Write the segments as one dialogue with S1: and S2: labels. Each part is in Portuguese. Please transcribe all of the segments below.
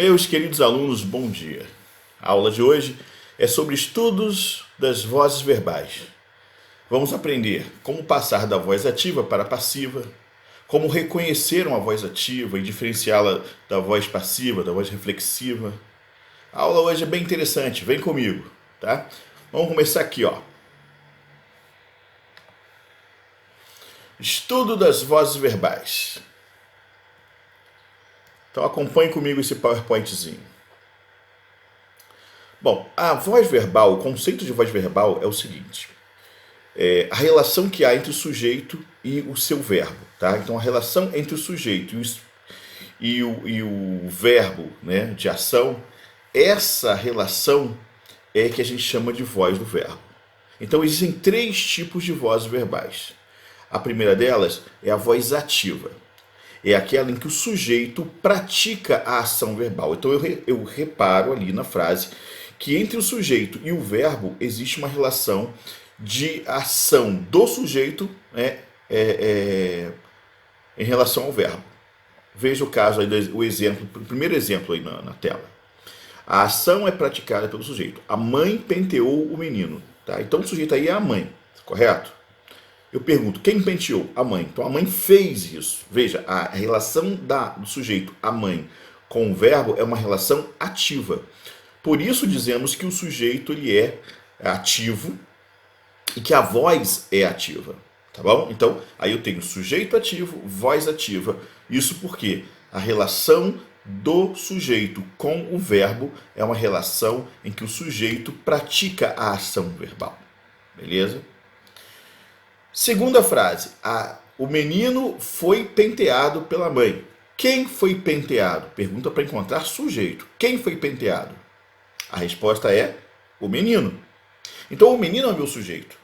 S1: Meus queridos alunos, bom dia. A aula de hoje é sobre estudos das vozes verbais. Vamos aprender como passar da voz ativa para a passiva, como reconhecer uma voz ativa e diferenciá-la da voz passiva, da voz reflexiva. A aula hoje é bem interessante, vem comigo, tá? Vamos começar aqui, ó. Estudo das vozes verbais. Então acompanhe comigo esse PowerPointzinho. Bom, a voz verbal, o conceito de voz verbal é o seguinte: a relação que há entre o sujeito e o seu verbo, tá? Então a relação entre o sujeito e o verbo, né, de ação, essa relação é que a gente chama de voz do verbo. Então existem três tipos de vozes verbais. A primeira delas é a voz ativa. É aquela em que o sujeito pratica a ação verbal. Então eu reparo ali na frase que entre o sujeito e o verbo existe uma relação de ação do sujeito, né, em relação ao verbo. Veja o caso aí, o primeiro exemplo aí na tela. A ação é praticada pelo sujeito. A mãe penteou o menino. Tá? Então o sujeito aí é a mãe, correto? Eu pergunto, quem penteou? A mãe. Então a mãe fez isso. Veja, a relação do sujeito, a mãe, com o verbo é uma relação ativa. Por isso dizemos que o sujeito ele é ativo e que a voz é ativa. Tá bom? Então, aí eu tenho sujeito ativo, voz ativa. Isso porque a relação do sujeito com o verbo é uma relação em que o sujeito pratica a ação verbal. Beleza? Segunda frase, o menino foi penteado pela mãe. Quem foi penteado? Pergunta para encontrar sujeito. Quem foi penteado? A resposta é o menino. Então o menino é o meu sujeito.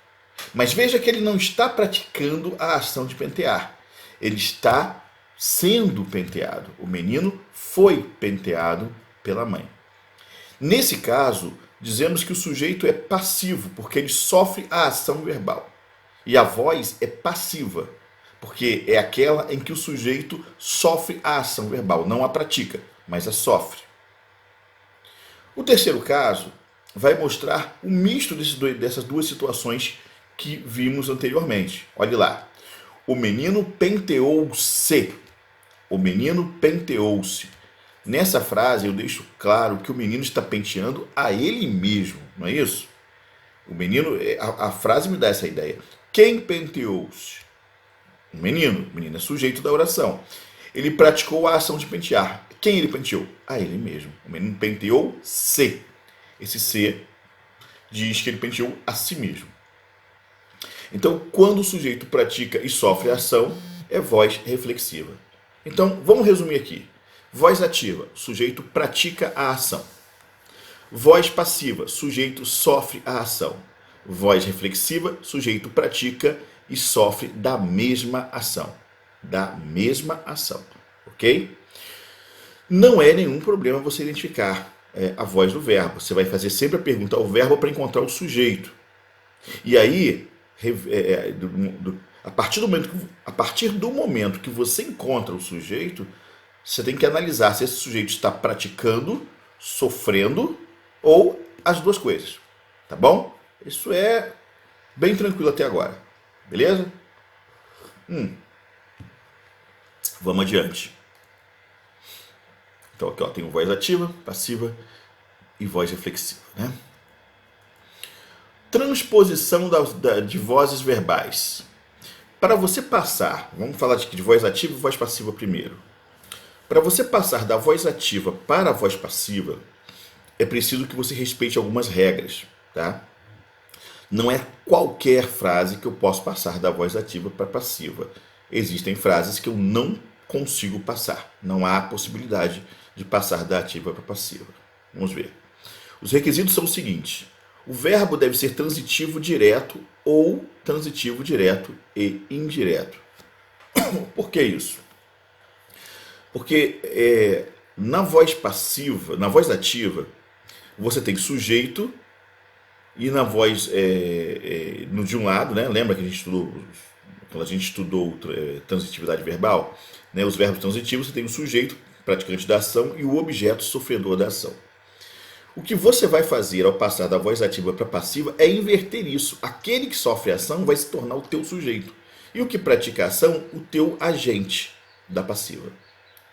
S1: Mas veja que ele não está praticando a ação de pentear. Ele está sendo penteado. O menino foi penteado pela mãe. Nesse caso, dizemos que o sujeito é passivo, porque ele sofre a ação verbal. E a voz é passiva, porque é aquela em que o sujeito sofre a ação verbal, não a pratica, mas a sofre. O terceiro caso vai mostrar o misto dessas duas situações que vimos anteriormente. Olhe lá. O menino penteou-se. O menino penteou-se. Nessa frase eu deixo claro que o menino está penteando a ele mesmo, não é isso? O menino, a frase me dá essa ideia. Quem penteou-se? O menino. O menino é sujeito da oração. Ele praticou a ação de pentear. Quem ele penteou? A ele mesmo. O menino penteou-se. Esse se diz que ele penteou a si mesmo. Então, quando o sujeito pratica e sofre a ação, é voz reflexiva. Então, vamos resumir aqui. Voz ativa, sujeito pratica a ação. Voz passiva, sujeito sofre a ação. Voz reflexiva, sujeito pratica e sofre da mesma ação. Da mesma ação, ok? Não é nenhum problema você identificar a voz do verbo. Você vai fazer sempre a pergunta ao verbo para encontrar o sujeito. E aí, a partir do momento que você encontra o sujeito, você tem que analisar se esse sujeito está praticando, sofrendo ou as duas coisas. Tá bom? Isso é bem tranquilo até agora. Beleza? Vamos adiante. Então aqui ó, tem voz ativa, passiva e voz reflexiva, né? Transposição de vozes verbais. Para você passar, vamos falar de voz ativa e voz passiva primeiro. Para você passar da voz ativa para a voz passiva, é preciso que você respeite algumas regras, tá? Não é qualquer frase que eu posso passar da voz ativa para a passiva. Existem frases que eu não consigo passar. Não há possibilidade de passar da ativa para a passiva. Vamos ver. Os requisitos são os seguintes. O verbo deve ser transitivo direto ou transitivo direto e indireto. Por que isso? Porque na voz passiva, na voz ativa, você tem sujeito e na voz de um lado, né? Lembra que quando a gente estudou transitividade verbal, né? Os verbos transitivos, você tem o sujeito praticante da ação, e o objeto sofredor da ação. O que você vai fazer ao passar da voz ativa para passiva é inverter isso. Aquele que sofre a ação vai se tornar o teu sujeito. E o que pratica a ação, o teu agente da passiva.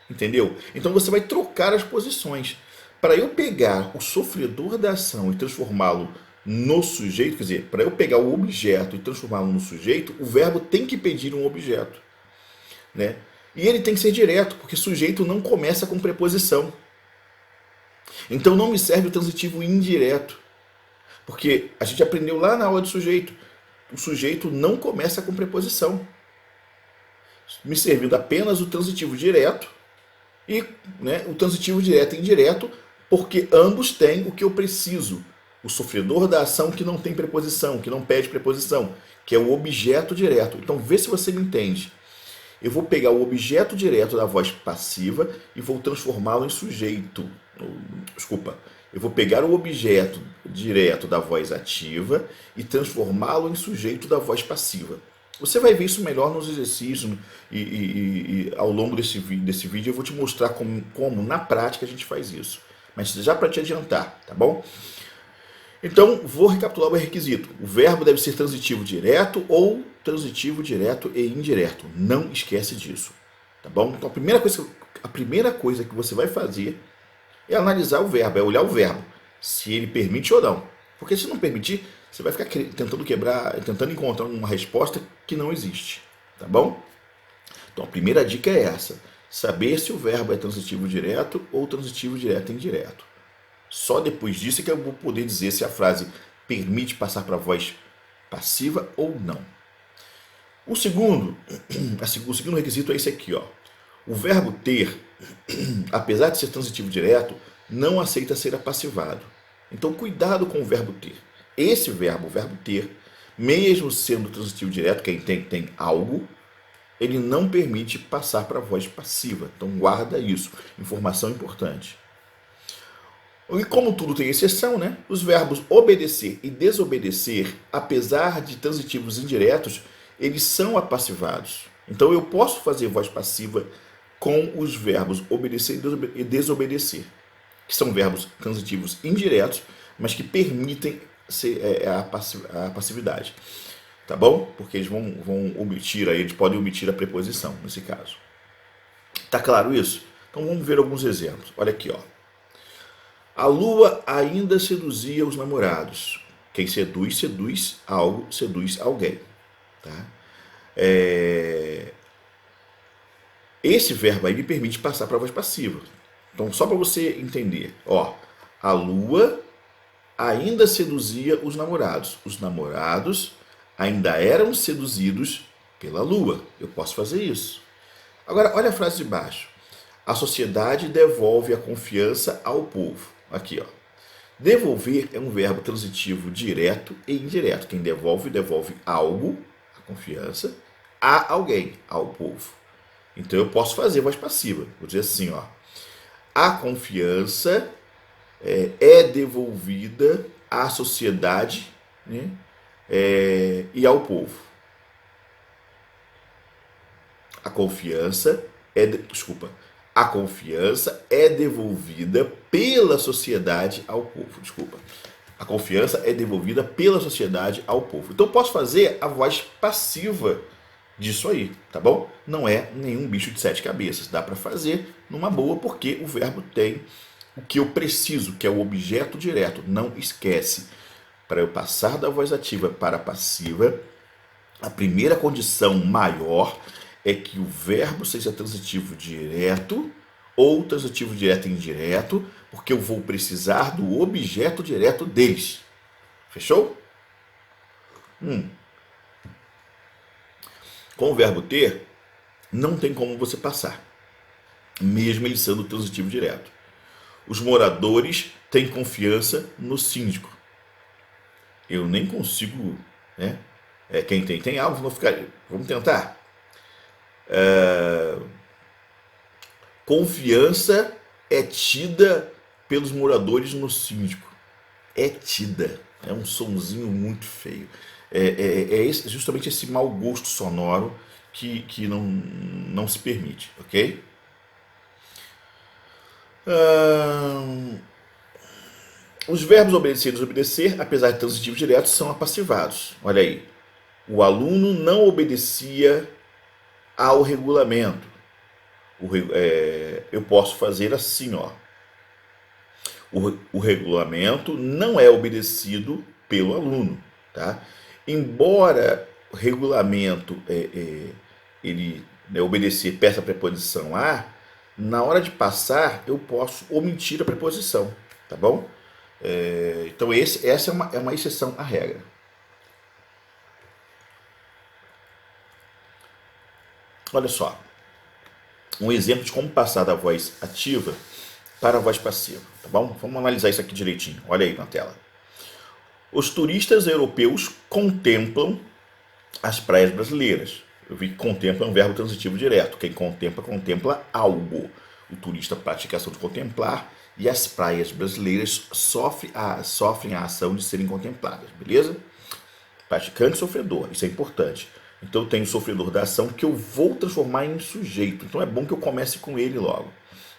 S1: Entendeu? Então você vai trocar as posições. Para eu pegar o sofredor da ação e transformá-lo no sujeito, quer dizer, para eu pegar o objeto e transformá-lo no sujeito, o verbo tem que pedir um objeto. Né? E ele tem que ser direto, porque sujeito não começa com preposição. Então não me serve o transitivo indireto, porque a gente aprendeu lá na aula de sujeito. O sujeito não começa com preposição. Me servindo apenas o transitivo direto e o transitivo direto e indireto, porque ambos têm o que eu preciso. O sofredor da ação que não tem preposição, que não pede preposição, que é o objeto direto. Então vê se você me entende. Eu vou pegar o objeto direto da voz passiva e vou transformá-lo em sujeito. Desculpa. Eu vou pegar o objeto direto da voz ativa e transformá-lo em sujeito da voz passiva. Você vai ver isso melhor nos exercícios e ao longo desse vídeo eu vou te mostrar como na prática a gente faz isso. Mas já para te adiantar, tá bom? Então, vou recapitular o requisito. O verbo deve ser transitivo direto ou transitivo direto e indireto. Não esquece disso, tá bom? Então, a primeira coisa que você vai fazer é analisar o verbo, é olhar o verbo, se ele permite ou não. Porque se não permitir, você vai ficar tentando encontrar uma resposta que não existe, tá bom? Então, a primeira dica é essa: saber se o verbo é transitivo direto ou transitivo direto e indireto. Só depois disso é que eu vou poder dizer se a frase permite passar para a voz passiva ou não. O segundo requisito é esse aqui, ó. O verbo ter, apesar de ser transitivo direto, não aceita ser apassivado. Então, cuidado com o verbo ter. Esse verbo, o verbo ter, mesmo sendo transitivo direto, quem tem algo, ele não permite passar para a voz passiva. Então, guarda isso. Informação importante. E como tudo tem exceção, né? Os verbos obedecer e desobedecer, apesar de transitivos indiretos, eles são apassivados. Então eu posso fazer voz passiva com os verbos obedecer e desobedecer, que são verbos transitivos indiretos, mas que permitem a passividade. Tá bom? Porque eles vão omitir, aí eles podem omitir a preposição, nesse caso. Tá claro isso? Então vamos ver alguns exemplos. Olha aqui, ó. A lua ainda seduzia os namorados. Quem seduz, seduz algo, seduz alguém. Tá? Esse verbo aí me permite passar para a voz passiva. Então, só para você entender. Ó, a lua ainda seduzia os namorados. Os namorados ainda eram seduzidos pela lua. Eu posso fazer isso. Agora, olha a frase de baixo. A sociedade devolve a confiança ao povo. Aqui, ó. Devolver é um verbo transitivo direto e indireto. Quem devolve, devolve algo, a confiança, a alguém, ao povo. Então eu posso fazer voz passiva. Vou dizer assim, ó. A confiança é devolvida à sociedade, né, e ao povo. A confiança A confiança é devolvida pela sociedade ao povo. A confiança é devolvida pela sociedade ao povo. Então eu posso fazer a voz passiva disso aí, tá bom? Não é nenhum bicho de 7 cabeças. Dá para fazer numa boa, porque o verbo tem o que eu preciso, que é o objeto direto. Não esquece. Para eu passar da voz ativa para a passiva, a primeira condição maior é que o verbo seja transitivo direto ou transitivo direto e indireto, porque eu vou precisar do objeto direto deles. Fechou? Com o verbo ter, não tem como você passar, mesmo ele sendo transitivo direto. Os moradores têm confiança no síndico. Eu nem consigo, né? Quem tem algo, vamos tentar. Confiança é tida pelos moradores no síndico. É tida. É um sonzinho muito feio. Justamente esse mau gosto sonoro que não se permite, ok? Ahn, os verbos obedecer e desobedecer, apesar de transitivos diretos, são apassivados. Olha aí. O aluno não obedecia ao regulamento. Eu posso fazer assim, ó. O regulamento não é obedecido pelo aluno, tá? Embora o regulamento ele obedecer peça a preposição a, na hora de passar eu posso omitir a preposição, tá bom? Então essa é uma exceção à regra. Olha só, um exemplo de como passar da voz ativa para a voz passiva, tá bom? Vamos analisar isso aqui direitinho. Olha aí na tela. Os turistas europeus contemplam as praias brasileiras. Eu vi que contempla é um verbo transitivo direto. Quem contempla, contempla algo. O turista pratica a ação de contemplar e as praias brasileiras sofrem a ação de serem contempladas, beleza? Praticante e sofredor, isso é importante. Então eu tenho o sofredor da ação que eu vou transformar em sujeito. Então é bom que eu comece com ele logo.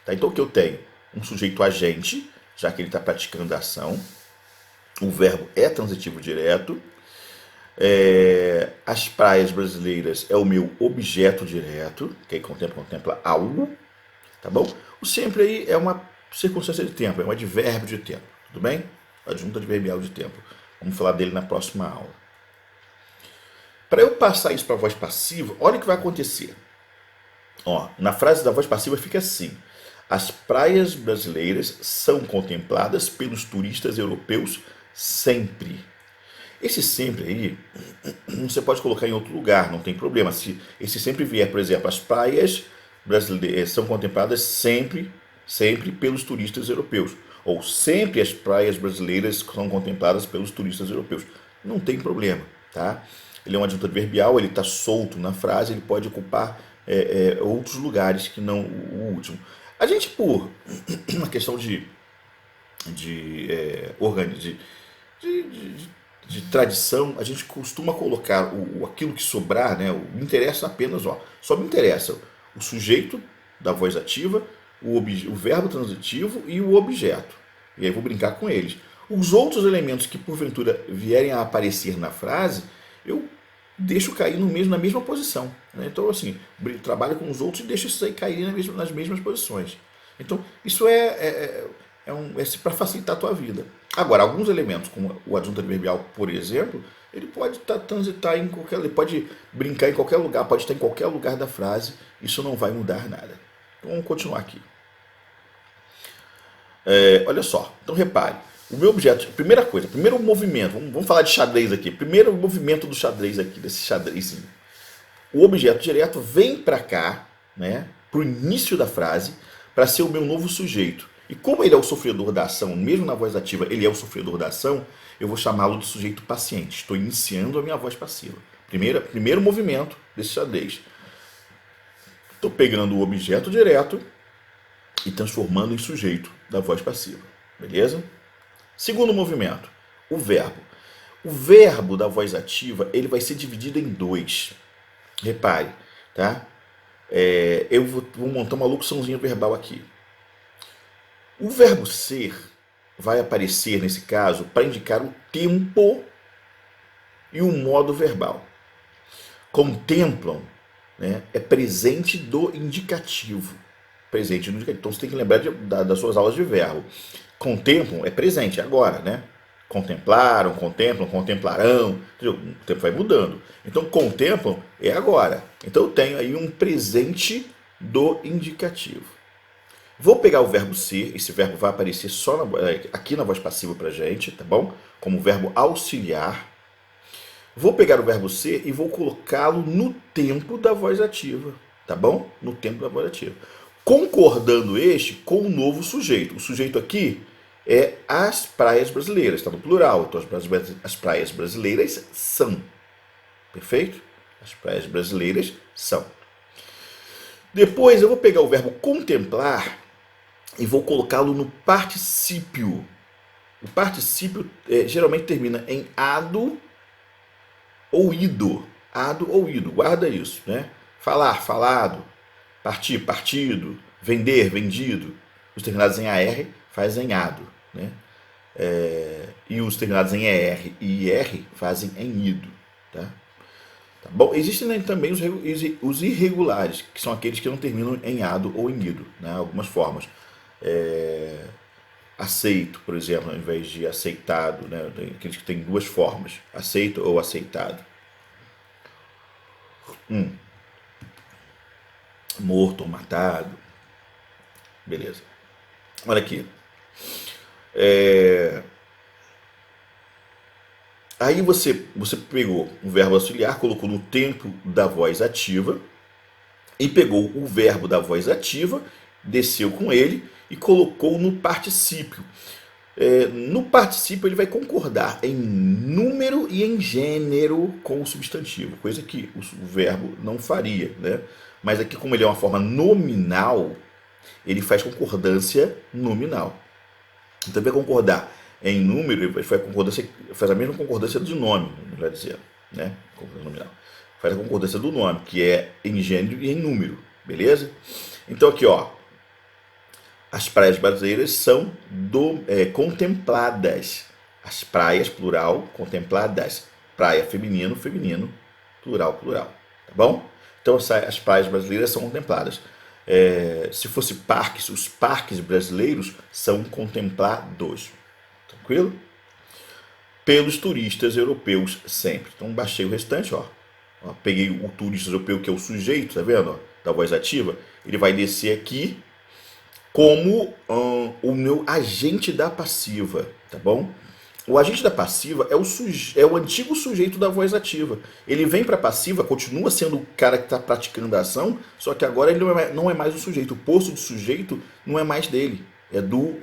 S1: Tá? Então o que eu tenho? Um sujeito agente, já que ele está praticando a ação. O verbo é transitivo direto. As praias brasileiras é o meu objeto direto, que contempla algo, tá bom? O sempre aí é uma circunstância de tempo, é um advérbio de tempo, tudo bem? Adjunto adverbial de tempo. Vamos falar dele na próxima aula. Para eu passar isso para a voz passiva, olha o que vai acontecer. Ó, na frase da voz passiva fica assim: as praias brasileiras são contempladas pelos turistas europeus sempre. Esse sempre aí, você pode colocar em outro lugar, não tem problema. Se esse sempre vier, por exemplo, as praias brasileiras são contempladas sempre pelos turistas europeus. Ou sempre as praias brasileiras são contempladas pelos turistas europeus. Não tem problema, tá? Ele é um adjunto adverbial, ele está solto na frase, ele pode ocupar outros lugares que não o último. A gente, por uma questão de tradição, a gente costuma colocar aquilo que sobrar, né? Me interessa apenas, ó, só me interessa o sujeito da voz ativa, o verbo transitivo e o objeto. E aí eu vou brincar com eles. Os outros elementos que porventura vierem a aparecer na frase, eu deixo cair na mesma posição. Né? Então, assim, trabalho com os outros e deixo isso aí cair nas mesmas posições. Então, isso é para facilitar a tua vida. Agora, alguns elementos, como o adjunto adverbial, por exemplo, ele pode transitar em qualquer, ele pode brincar em qualquer lugar, pode estar em qualquer lugar da frase, isso não vai mudar nada. Então, vamos continuar aqui. Olha só, então repare, o meu objeto, primeira coisa, primeiro movimento, vamos falar de xadrez aqui, primeiro movimento do xadrez aqui, desse xadrez. O objeto direto vem para cá, né, para o início da frase, para ser o meu novo sujeito. E como ele é o sofredor da ação, mesmo na voz ativa ele é o sofredor da ação, eu vou chamá-lo de sujeito paciente. Estou iniciando a minha voz passiva. Primeiro movimento desse xadrez. Estou pegando o objeto direto e transformando em sujeito da voz passiva. Beleza? Segundo movimento, o verbo. O verbo da voz ativa ele vai ser dividido em dois. Repare, tá? Eu vou montar uma locuçãozinha verbal aqui. O verbo ser vai aparecer, nesse caso, para indicar o tempo e o modo verbal. Contemplam, né, é presente do indicativo. Presente do indicativo. Então você tem que lembrar das suas aulas de verbo. Contemplam é presente, agora, né? Contemplaram, contemplam, contemplarão. O tempo vai mudando. Então contemplam é agora. Então eu tenho aí um presente do indicativo. Vou pegar o verbo ser, esse verbo vai aparecer só aqui na voz passiva pra gente, tá bom? Como verbo auxiliar. Vou pegar o verbo ser e vou colocá-lo no tempo da voz ativa, tá bom? No tempo da voz ativa. Concordando este com o novo sujeito. O sujeito aqui é as praias brasileiras, está no plural. Então as praias brasileiras são. Perfeito? As praias brasileiras são. Depois eu vou pegar o verbo contemplar e vou colocá-lo no particípio. O particípio geralmente termina em ado ou ido. Ado ou ido, guarda isso, né? Falar, falado. Partir, partido. Vender, vendido. Os terminados em AR fazem ado, né? E os terminados em ER e IR fazem em ido, tá? Tá bom? Existem, né, também os irregulares, que são aqueles que não terminam em ado ou em ido, né? Algumas formas. Aceito, por exemplo, ao invés de aceitado, né? Aqueles que têm duas formas, aceito ou aceitado. Morto ou matado. Beleza. Olha aqui. Aí você pegou o verbo auxiliar, colocou no tempo da voz ativa e pegou o verbo da voz ativa, desceu com ele e colocou no particípio. No particípio ele vai concordar em número e em gênero com o substantivo, coisa que o verbo não faria, né? Mas aqui, como ele é uma forma nominal, ele faz concordância nominal. Então ele vai concordar em número, ele faz a mesma concordância de nome, melhor dizendo, né? Concordância nominal. Faz a concordância do nome, que é em gênero e em número, beleza? Então aqui, ó, as praias brasileiras são contempladas. As praias, plural, contempladas. Praia, feminino, feminino, plural, plural. Tá bom? Então as praias brasileiras são contempladas. Se fosse parques, os parques brasileiros são contemplados. Tranquilo? Pelos turistas europeus sempre. Então baixei o restante, ó. Peguei o turista europeu, que é o sujeito, tá vendo? Ó, da voz ativa. Ele vai descer aqui como o meu agente da passiva, tá bom? O agente da passiva é o antigo sujeito da voz ativa. Ele vem para a passiva, continua sendo o cara que está praticando a ação, só que agora ele não é mais o sujeito. O posto de sujeito não é mais dele, é do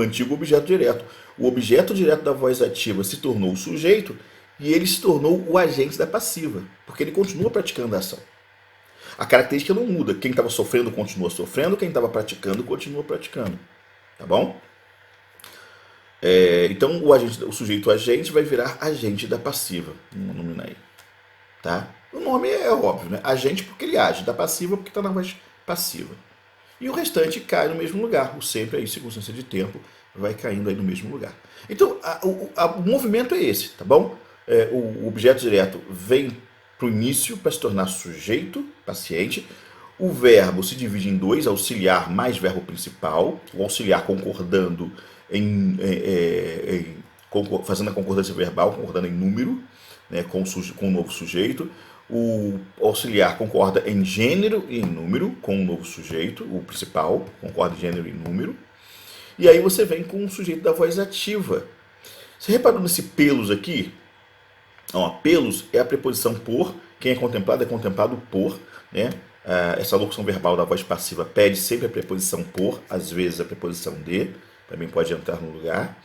S1: antigo objeto direto. O objeto direto da voz ativa se tornou o sujeito e ele se tornou o agente da passiva, porque ele continua praticando a ação. A característica não muda. Quem estava sofrendo continua sofrendo, quem estava praticando continua praticando. Tá bom? Então o sujeito agente vai virar agente da passiva. Vamos nominar aí. Tá? O nome é óbvio, né? Agente porque ele age, da passiva porque está na voz passiva. E o restante cai no mesmo lugar. O sempre aí, circunstância de tempo, vai caindo aí no mesmo lugar. Então o movimento é esse, tá bom? O objeto direto vem para o início para se tornar sujeito, paciente. O verbo se divide em dois, auxiliar mais verbo principal. O auxiliar concordando fazendo a concordância verbal, concordando em número, né, com o novo sujeito. O auxiliar concorda em gênero e em número com o novo sujeito. O principal concorda em gênero e número. E aí você vem com o sujeito da voz ativa. Você reparou nesse pelos aqui? Ó, pelos é a preposição por. Quem é contemplado por, né? Essa locução verbal da voz passiva pede sempre a preposição por, às vezes a preposição de, também pode entrar no lugar.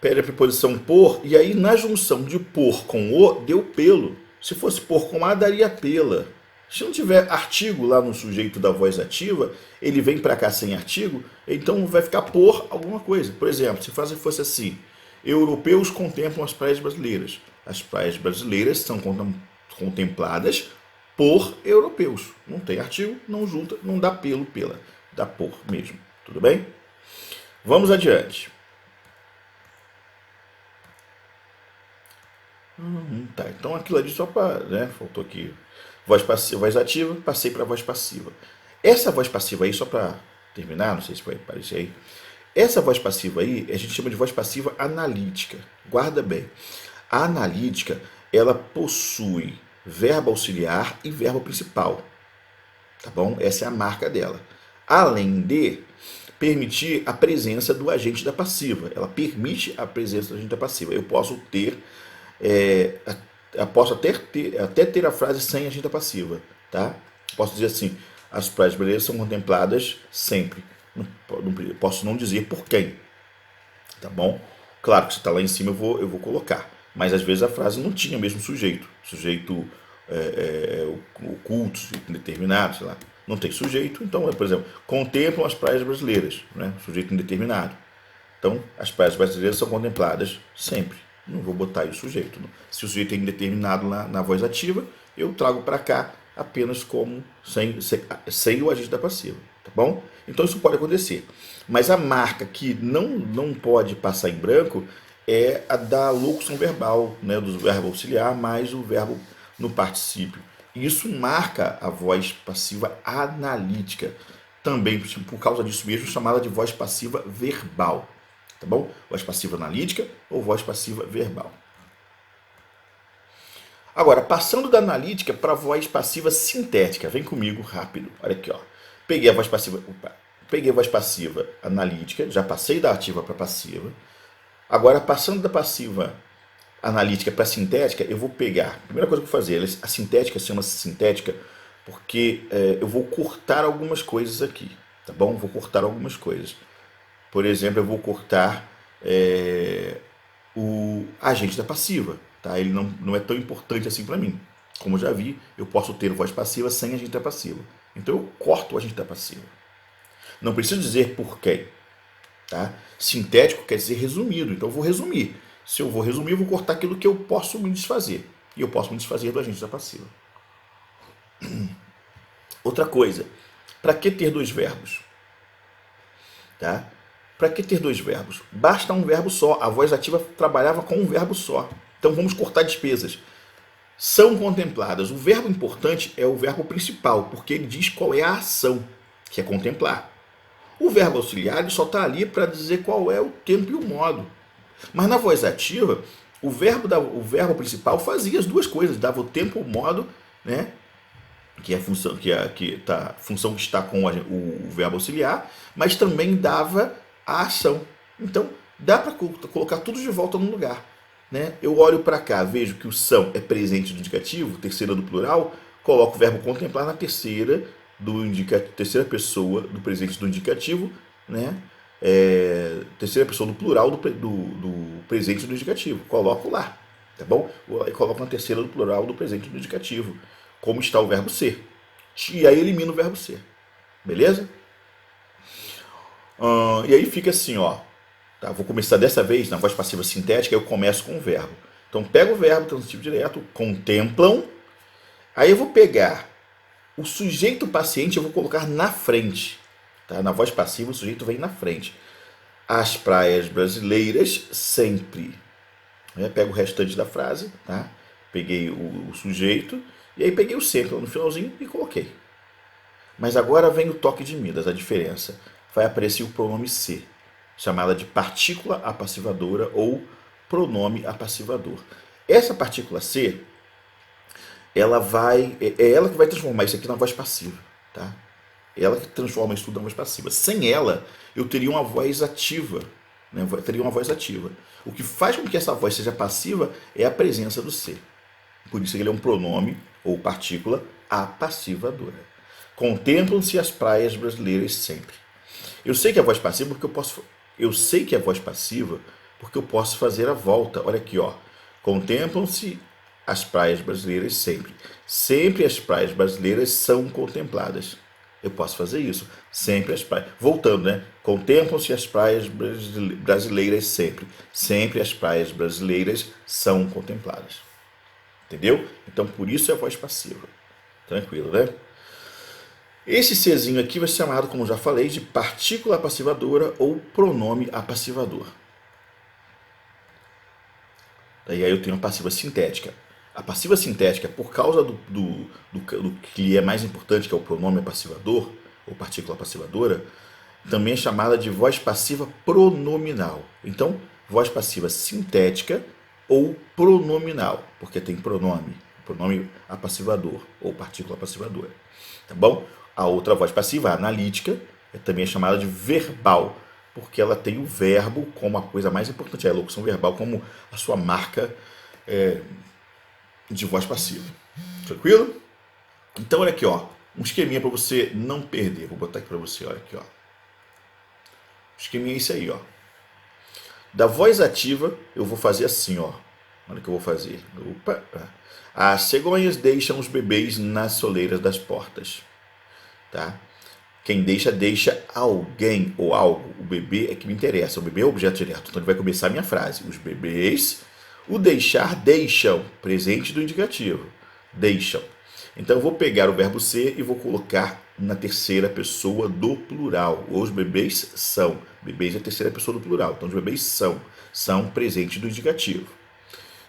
S1: Pede a preposição por, e aí na junção de por com o, deu pelo. Se fosse por com a, daria pela. Se não tiver artigo lá no sujeito da voz ativa, ele vem para cá sem artigo, então vai ficar por alguma coisa. Por exemplo, se a frase fosse assim: europeus contemplam as praias brasileiras. As praias brasileiras são contempladas por europeus. Não tem artigo, não junta, não dá pelo, pela. Dá por mesmo. Tudo bem? Vamos adiante. Tá, então aquilo ali só para, né, faltou aqui voz passiva, voz ativa, passei para voz passiva. Essa voz passiva aí, só para terminar, não sei se vai aparecer aí. Essa voz passiva aí, a gente chama de voz passiva analítica. Guarda bem. A analítica, ela possui verbo auxiliar e verbo principal. Tá bom? Essa é a marca dela. Além de permitir a presença do agente da passiva. Ela permite a presença do agente da passiva. Eu posso ter, posso até ter a frase sem agente da passiva. Tá? Posso dizer assim: as praias brasileiras são contempladas sempre. Posso não dizer por quem. Tá bom? Claro que se está lá em cima eu vou colocar. Mas às vezes a frase não tinha o mesmo sujeito. Sujeito oculto, indeterminado, sei lá. Não tem sujeito, então, por exemplo, contemplam as praias brasileiras, né? Sujeito indeterminado. Então, as praias brasileiras são contempladas sempre. Não vou botar aí o sujeito. Não. Se o sujeito é indeterminado lá na voz ativa, eu trago para cá apenas como sem o agente da passiva. tá bom? Então isso pode acontecer. Mas a marca que não pode passar em branco é a da locução verbal, né, do verbo auxiliar mais o verbo no particípio. Isso marca a voz passiva analítica. Também, por causa disso mesmo, chamada de voz passiva verbal. Tá bom? Voz passiva analítica ou voz passiva verbal. Agora, passando da analítica para a voz passiva sintética. Vem comigo rápido. Olha aqui, ó. Peguei a voz passiva. Opa, peguei a voz passiva analítica, já passei da ativa para passiva. Agora, passando da passiva analítica para sintética, eu vou pegar. A primeira coisa que eu vou fazer, a sintética chama-se sintética porque eu vou cortar algumas coisas aqui, tá bom? Vou cortar algumas coisas. Por exemplo, eu vou cortar o agente da passiva, tá? Ele não é tão importante assim para mim. Como eu já vi, eu posso ter voz passiva sem agente da passiva. Então eu corto o agente da passiva. Não preciso dizer por quem. Tá? Sintético quer dizer resumido, então eu vou resumir. Se eu vou resumir, eu vou cortar aquilo que eu posso me desfazer. E eu posso me desfazer do agente da passiva. Outra coisa, para que ter dois verbos? Tá? Para que ter dois verbos? Basta um verbo só. A voz ativa trabalhava com um verbo só. Então vamos cortar despesas. São contempladas. O verbo importante é o verbo principal, porque ele diz qual é a ação, que é contemplar. O verbo auxiliar ele só está ali para dizer qual é o tempo e o modo. Mas na voz ativa, o verbo principal fazia as duas coisas, dava o tempo e o modo, né? Que é a função função que está com o verbo auxiliar, mas também dava a ação. Então, dá para colocar tudo de volta no lugar. Né? Eu olho para cá, vejo que o são é presente do indicativo, terceira do plural, coloco o verbo contemplar na terceira pessoa do presente do indicativo, né? Terceira pessoa do plural do presente do indicativo. Coloco lá, tá bom? E coloco na terceira do plural do presente do indicativo, como está o verbo ser. E aí elimino o verbo ser. Beleza? E aí fica assim, ó. Tá, vou começar dessa vez na voz passiva sintética, eu começo com o verbo. Então pego o verbo transitivo direto, contemplam. Aí eu vou pegar o sujeito paciente, eu vou colocar na frente. Tá? Na voz passiva o sujeito vem na frente. As praias brasileiras sempre. Pego o restante da frase, tá? Peguei o sujeito e aí peguei o sempre no finalzinho e coloquei. Mas agora vem o toque de Midas, a diferença. Vai aparecer o pronome ser, chamada de partícula apassivadora ou pronome apassivador. Essa partícula ser, é ela que vai transformar isso aqui na voz passiva, tá? Ela que transforma isso tudo na voz passiva. Sem ela, eu teria uma voz ativa, né? Eu teria uma voz ativa. O que faz com que essa voz seja passiva é a presença do ser. Por isso ele é um pronome ou partícula apassivadora. Contemplam-se as praias brasileiras sempre. Eu sei que é a voz passiva porque eu posso fazer a volta. Olha aqui, ó. Contemplam-se as praias brasileiras sempre. Sempre as praias brasileiras são contempladas. Eu posso fazer isso. Sempre as praias. Voltando, né? Contemplam-se as praias brasileiras sempre. Sempre as praias brasileiras são contempladas. Entendeu? Então, por isso é a voz passiva. Tranquilo, né? Esse Czinho aqui vai ser chamado, como já falei, de partícula apassivadora ou pronome apassivador. Daí aí eu tenho a passiva sintética. A passiva sintética, por causa do que é mais importante, que é o pronome apassivador, ou partícula apassivadora, também é chamada de voz passiva pronominal. Então, voz passiva sintética ou pronominal, porque tem pronome apassivador ou partícula apassivadora. Tá bom? A outra voz passiva, a analítica, também é chamada de verbal, porque ela tem o verbo como a coisa mais importante, a locução verbal como a sua marca de voz passiva. Tranquilo? Então, olha aqui, ó, um esqueminha para você não perder. Vou botar aqui para você, olha aqui, ó. O esqueminha é esse aí, ó. Da voz ativa, eu vou fazer assim, ó. Olha o que eu vou fazer. Opa. As cegonhas deixam os bebês nas soleiras das portas. Tá? Quem deixa alguém ou algo. O bebê é que me interessa. O bebê é o objeto direto. Então ele vai começar a minha frase. Os bebês, o deixar, deixam. Presente do indicativo. Deixam. Então eu vou pegar o verbo ser e vou colocar na terceira pessoa do plural. Os bebês são. Bebês é a terceira pessoa do plural. Então os bebês são. São presente do indicativo.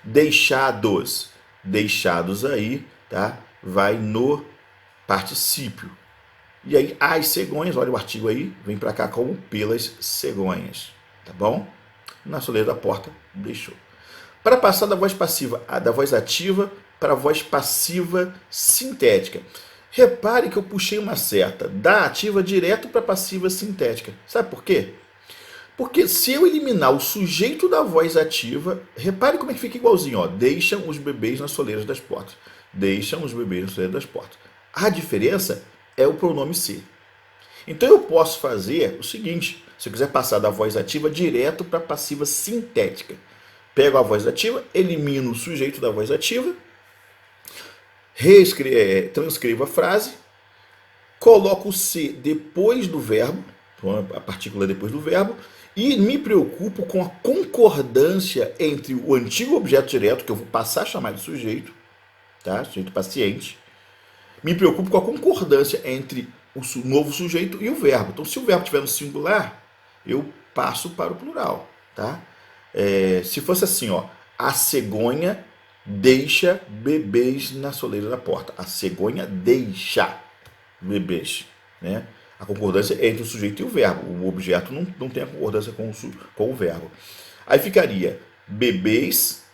S1: Deixados. Deixados aí, tá? Vai no particípio. E aí as cegonhas, olha o artigo aí, vem para cá como pelas cegonhas. Tá bom? Na soleira da porta, deixou. Para passar da voz passiva, da voz ativa para a voz passiva sintética. Repare que eu puxei uma seta da ativa direto para a passiva sintética. Sabe por quê? Porque se eu eliminar o sujeito da voz ativa, repare como é que fica igualzinho. Ó, deixam os bebês nas soleiras das portas. Deixam os bebês nas soleiras das portas. A diferença é o pronome ser. Então eu posso fazer o seguinte, se eu quiser passar da voz ativa direto para a passiva sintética. Pego a voz ativa, elimino o sujeito da voz ativa, transcrevo a frase, coloco o ser depois do verbo, a partícula depois do verbo, e me preocupo com a concordância entre o antigo objeto direto, que eu vou passar a chamar de sujeito, tá? Sujeito paciente. Me preocupo com a concordância entre o novo sujeito e o verbo. Então, se o verbo estiver no singular, eu passo para o plural, tá? Se fosse assim, ó, a cegonha deixa bebês na soleira da porta. A cegonha deixa bebês, né? A concordância é entre o sujeito e o verbo. O objeto não tem a concordância com o verbo. Aí ficaria bebês,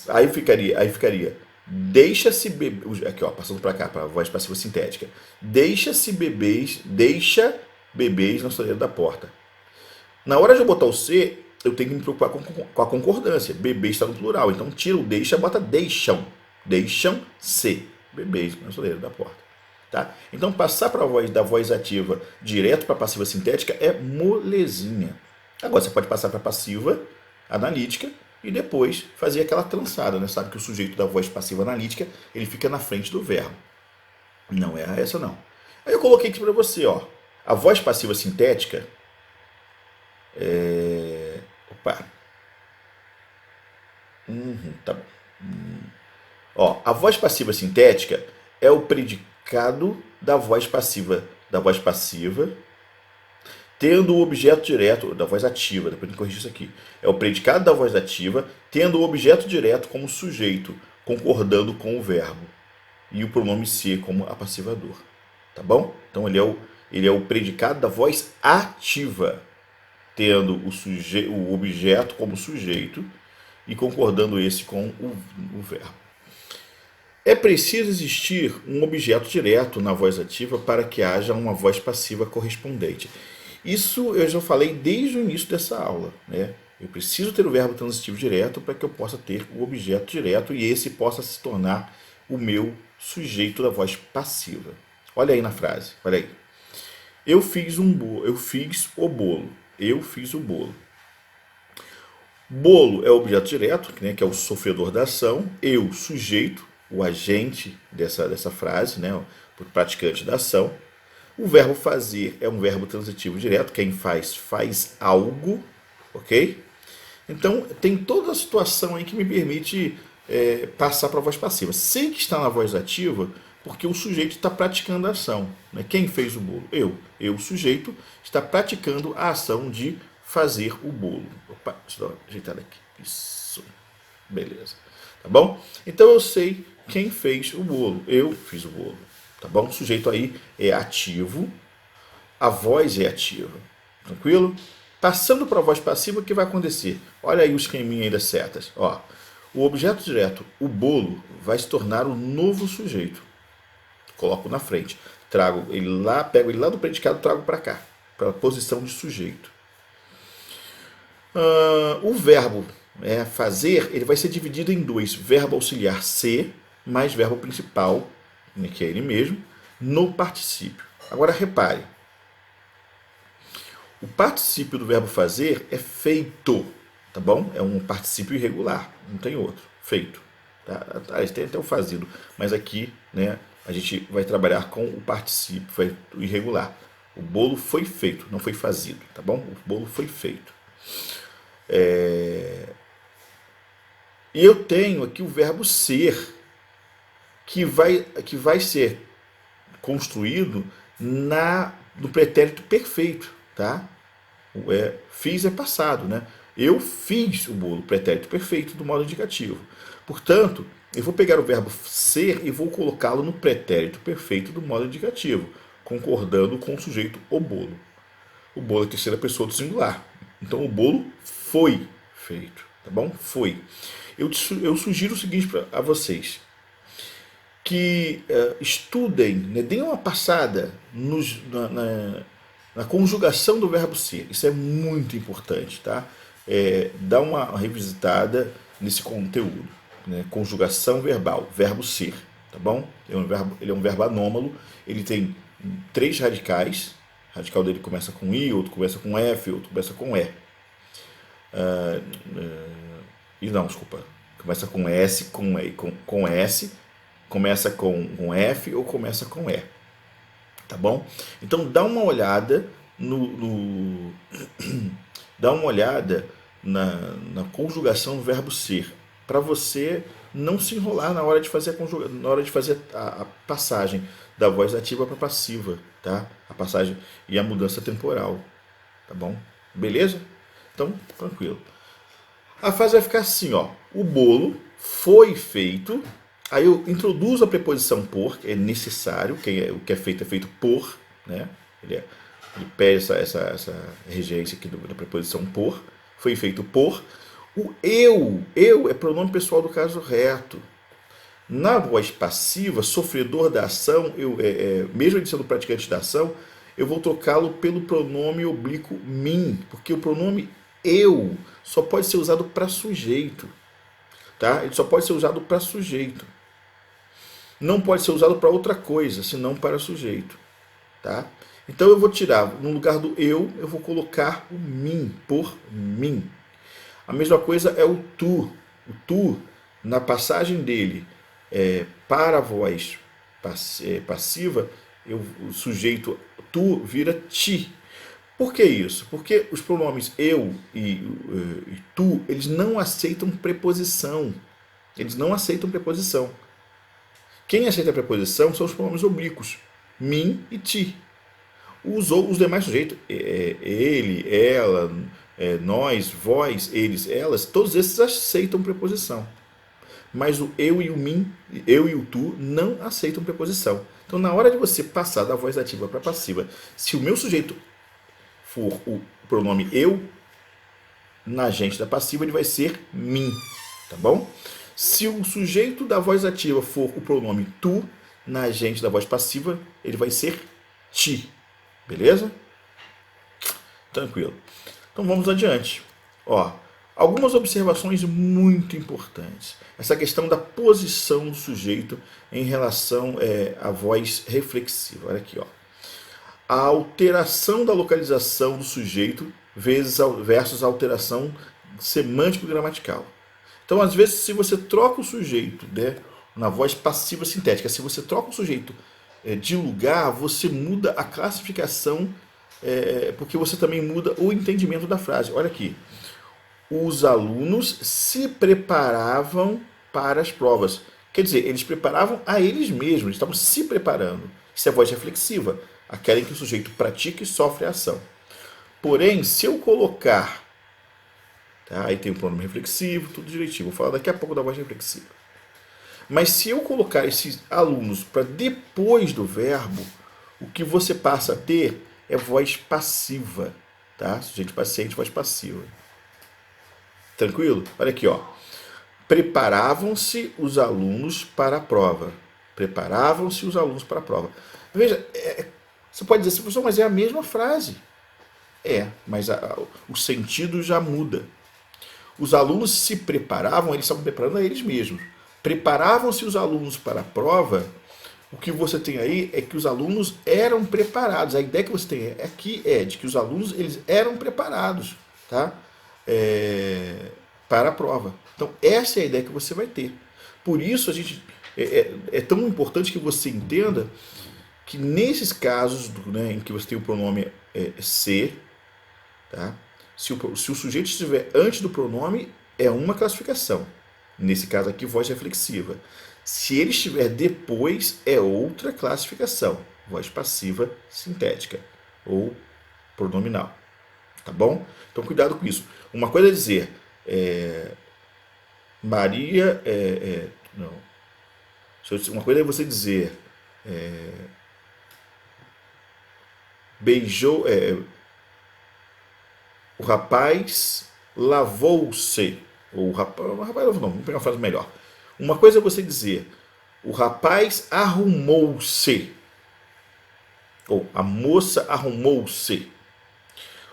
S1: aí ficaria deixa-se bebês, aqui ó, passando para cá, para a voz passiva sintética. Deixa bebês na soleira da porta. Na hora de eu botar o ser, eu tenho que me preocupar com a concordância. Bebês está no plural, então tira o deixa, bota deixam. Deixam-se bebês na soleira da porta. Tá? Então passar para a voz da voz ativa direto para a passiva sintética é molezinha. Agora você pode passar para a passiva analítica e depois fazer aquela trançada, né? Sabe que o sujeito da voz passiva analítica ele fica na frente do verbo. Não é essa não. Aí eu coloquei aqui para você, ó, a voz passiva sintética Opa. Tá bom. Ó, a voz passiva sintética é o predicado da voz passiva, tendo o objeto direto da voz ativa. Depois eu corrigir isso aqui. É o predicado da voz ativa, tendo o objeto direto como sujeito, concordando com o verbo e o pronome ser como apassivador. Tá bom? Então ele é o predicado da voz ativa, tendo o objeto como sujeito e concordando esse com o verbo. É preciso existir um objeto direto na voz ativa para que haja uma voz passiva correspondente. Isso eu já falei desde o início dessa aula, né? Eu preciso ter o verbo transitivo direto para que eu possa ter o objeto direto e esse possa se tornar o meu sujeito da voz passiva. Olha aí na frase, olha aí. Eu fiz o bolo. Eu fiz o bolo. Bolo é o objeto direto, né, que é o sofredor da ação. Eu, sujeito, o agente dessa frase, né, o praticante da ação. O verbo fazer é um verbo transitivo direto. Quem faz algo, ok? Então, tem toda a situação aí que me permite passar para a voz passiva. Sei que está na voz ativa porque o sujeito está praticando a ação. Né? Quem fez o bolo? Eu. Eu, sujeito, está praticando a ação de fazer o bolo. Opa, deixa eu dar uma ajeitada aqui. Isso. Beleza. Tá bom? Então eu sei quem fez o bolo. Eu fiz o bolo. Tá bom? O sujeito aí é ativo. A voz é ativa. Tranquilo? Passando para a voz passiva, o que vai acontecer? Olha aí o esqueminha aí das setas. Ó, o objeto direto, o bolo, vai se tornar o novo sujeito. Coloco na frente. Trago ele lá, pego ele lá do predicado e trago para cá, para a posição de sujeito. O verbo fazer, ele vai ser dividido em dois. Verbo auxiliar ser, mais verbo principal, né, que é ele mesmo, no particípio. Agora repare. O particípio do verbo fazer é feito, tá bom? É um particípio irregular, não tem outro. Feito. Tá? Tem até o fazido, mas aqui, né, a gente vai trabalhar com o particípio irregular. O bolo foi feito, não foi fazido, tá bom? O bolo foi feito. E eu tenho aqui o verbo ser, que vai ser construído no pretérito perfeito, tá? Fiz é passado, né? Eu fiz o bolo, pretérito perfeito do modo indicativo. Portanto, eu vou pegar o verbo ser e vou colocá-lo no pretérito perfeito do modo indicativo, concordando com o sujeito o bolo. O bolo é a terceira pessoa do singular. Então, o bolo foi feito, tá bom? Foi. Eu sugiro o seguinte a vocês, que estudem, né, deem uma passada na conjugação do verbo ser. Isso é muito importante, tá? Dá uma revisitada nesse conteúdo, né? Conjugação verbal, verbo ser, tá bom? Ele é um verbo anômalo, ele tem 3 radicais. O radical dele começa com I, outro começa com F, outro começa com E. E não, desculpa. Começa com S, com S, começa com F ou começa com E. Tá bom? Então dá uma olhada dá uma olhada na conjugação do verbo ser, para você não se enrolar na hora de fazer a passagem da voz ativa para passiva, tá? A passagem e a mudança temporal, tá bom? Beleza? Então, tranquilo. A frase vai ficar assim, ó. O bolo foi feito. Aí eu introduzo a preposição por, que é necessário, o que é feito por, né? Ele pede essa regência aqui da preposição por. Foi feito por. O eu é pronome pessoal do caso reto. Na voz passiva, sofredor da ação, mesmo ele sendo praticante da ação, eu vou trocá-lo pelo pronome oblíquo mim, porque o pronome eu só pode ser usado para sujeito, tá? Ele só pode ser usado para sujeito. Não pode ser usado para outra coisa, senão para sujeito, tá? Então eu vou tirar, no lugar do eu vou colocar o mim, por mim. A mesma coisa é o tu. O tu, na passagem dele para a voz passiva, o sujeito tu vira ti. Por que isso? Porque os pronomes eu e tu, eles não aceitam preposição. Eles não aceitam preposição. Quem aceita a preposição são os pronomes oblíquos, mim e ti. Os demais sujeitos, ele, ela, nós, vós, eles, elas, todos esses aceitam preposição. Mas o eu e o mim, eu e o tu, não aceitam preposição. Então, na hora de você passar da voz ativa para passiva, se o meu sujeito for o pronome eu, na agente da passiva ele vai ser mim, tá bom? Se o sujeito da voz ativa for o pronome tu, na agente da voz passiva, ele vai ser ti. Beleza? Tranquilo. Então vamos adiante. Ó, algumas observações muito importantes. Essa questão da posição do sujeito em relação à voz reflexiva. Olha aqui, ó. A alteração da localização do sujeito versus a alteração semântico-gramatical. Então, às vezes, se você troca o sujeito, né, na voz passiva sintética, se você troca o sujeito de lugar, você muda a classificação, porque você também muda o entendimento da frase. Olha aqui. Os alunos se preparavam para as provas. Quer dizer, eles preparavam a eles mesmos, eles estavam se preparando. Isso é voz reflexiva, aquela em que o sujeito pratica e sofre a ação. Porém, se eu colocar, tá, aí tem o pronome reflexivo, tudo direitinho, vou falar daqui a pouco da voz reflexiva. Mas se eu colocar esses alunos para depois do verbo, o que você passa a ter é voz passiva, tá? Sujeito paciente, voz passiva. Tranquilo? Olha aqui, ó. Preparavam-se os alunos para a prova. Preparavam-se os alunos para a prova. Veja, você pode dizer assim, professor, mas é a mesma frase. Mas o sentido já muda. Os alunos se preparavam, eles estavam preparando a eles mesmos. Preparavam-se os alunos para a prova. O que você tem aí é que os alunos eram preparados. A ideia que você tem aqui é de que os alunos eles eram preparados, tá? Para a prova. Então, essa é a ideia que você vai ter. Por isso, é tão importante que você entenda que nesses casos, né, em que você tem o pronome ser, tá? Se o sujeito estiver antes do pronome, é uma classificação. Nesse caso aqui, voz reflexiva. Se ele estiver depois, é outra classificação. Voz passiva sintética ou pronominal. Tá bom? Então, cuidado com isso. Uma coisa é dizer Maria não. Uma coisa é você dizer beijou o rapaz lavou-se. Ou o rapaz não, vamos pegar uma frase melhor. Uma coisa é você dizer o rapaz arrumou-se. Ou a moça arrumou-se.